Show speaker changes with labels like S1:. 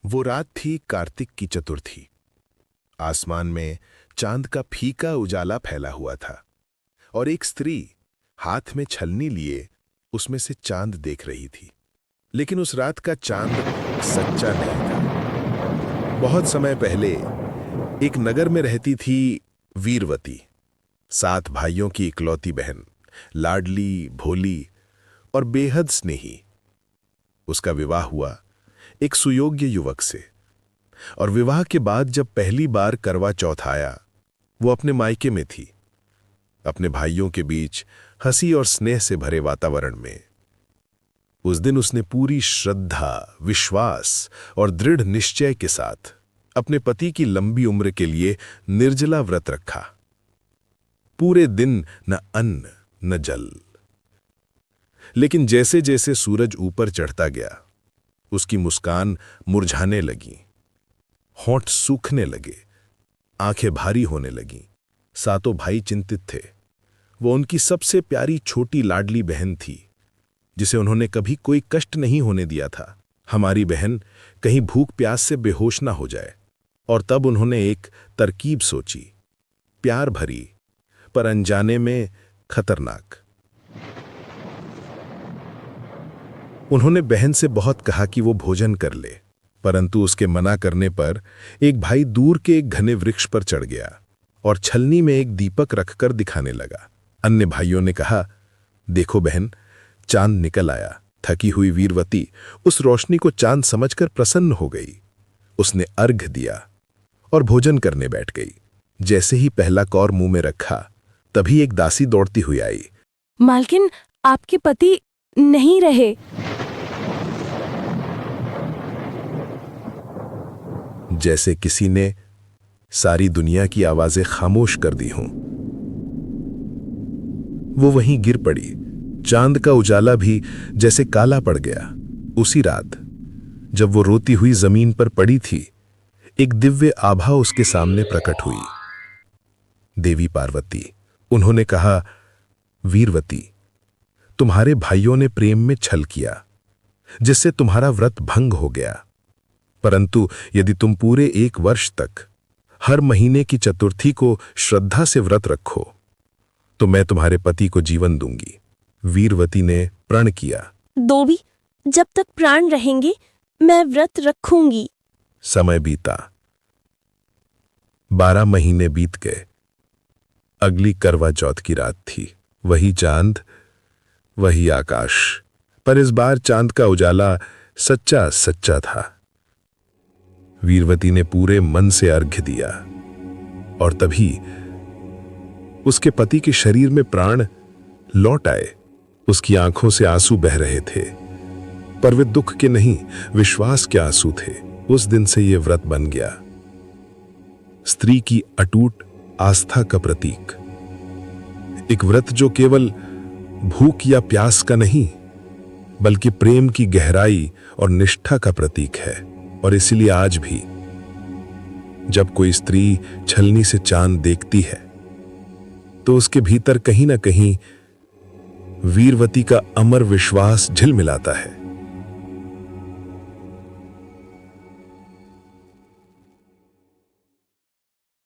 S1: वो रात थी कार्तिक की चतुर्थी। आसमान में चांद का फीका उजाला फैला हुआ था और एक स्त्री हाथ में छलनी लिए उसमें से चांद देख रही थी। लेकिन उस रात का चांद सच्चा नहीं था। बहुत समय पहले एक नगर में रहती थी वीरवती, 7 भाइयों की इकलौती बहन, लाडली, भोली और बेहद स्नेही। उसका विवाह हुआ एक सुयोग्य युवक से, और विवाह के बाद जब पहली बार करवा चौथ आया, वो अपने मायके में थी, अपने भाइयों के बीच हंसी और स्नेह से भरे वातावरण में। उस दिन उसने पूरी श्रद्धा, विश्वास और दृढ़ निश्चय के साथ अपने पति की लंबी उम्र के लिए निर्जला व्रत रखा। पूरे दिन न अन्न न जल। लेकिन जैसे जैसे सूरज ऊपर चढ़ता गया, उसकी मुस्कान मुरझाने लगी, होंठ सूखने लगे, आंखें भारी होने लगीं। 7 भाई चिंतित थे। वो उनकी सबसे प्यारी छोटी लाडली बहन थी, जिसे उन्होंने कभी कोई कष्ट नहीं होने दिया था। हमारी बहन कहीं भूख प्यास से बेहोश ना हो जाए। और तब उन्होंने एक तरकीब सोची, प्यार भरी पर अनजाने में खतरनाक। उन्होंने बहन से बहुत कहा कि वो भोजन कर ले, परंतु उसके मना करने पर एक भाई दूर के एक घने वृक्ष पर चढ़ गया और छलनी में एक दीपक रखकर दिखाने लगा। अन्य भाइयों ने कहा, देखो बहन, चांद निकल आया। थकी हुई वीरवती उस रोशनी को चांद समझकर प्रसन्न हो गई। उसने अर्घ्य दिया और भोजन करने बैठ गई। जैसे ही पहला कौर मुंह में रखा, तभी एक दासी दौड़ती हुई आई।
S2: मालकिन, आपके पति नहीं रहे।
S1: जैसे किसी ने सारी दुनिया की आवाजें खामोश कर दी हों। वो वहीं गिर पड़ी। चांद का उजाला भी जैसे काला पड़ गया। उसी रात जब वो रोती हुई जमीन पर पड़ी थी, एक दिव्य आभा उसके सामने प्रकट हुई। देवी पार्वती। उन्होंने कहा, वीरवती, तुम्हारे भाइयों ने प्रेम में छल किया, जिससे तुम्हारा व्रत भंग हो गया। परंतु यदि तुम पूरे 1 वर्ष तक हर महीने की चतुर्थी को श्रद्धा से व्रत रखो, तो मैं तुम्हारे पति को जीवन दूंगी। वीरवती ने प्रण किया।
S2: देवी, जब तक प्राण रहेंगे मैं व्रत रखूंगी।
S1: समय बीता। 12 महीने बीत गए। अगली करवा चौथ की रात थी। वही चांद, वही आकाश, पर इस बार चांद का उजाला सच्चा सच्चा था। वीरवती ने पूरे मन से अर्घ्य दिया और तभी उसके पति के शरीर में प्राण लौट आए। उसकी आंखों से आंसू बह रहे थे, पर वे दुख के नहीं, विश्वास के आंसू थे। उस दिन से यह व्रत बन गया स्त्री की अटूट आस्था का प्रतीक। एक व्रत जो केवल भूख या प्यास का नहीं, बल्कि प्रेम की गहराई और निष्ठा का प्रतीक है। और इसलिए आज भी जब कोई स्त्री छलनी से चांद देखती है, तो उसके भीतर कहीं ना कहीं वीरवती का अमर विश्वास झिलमिलाता है।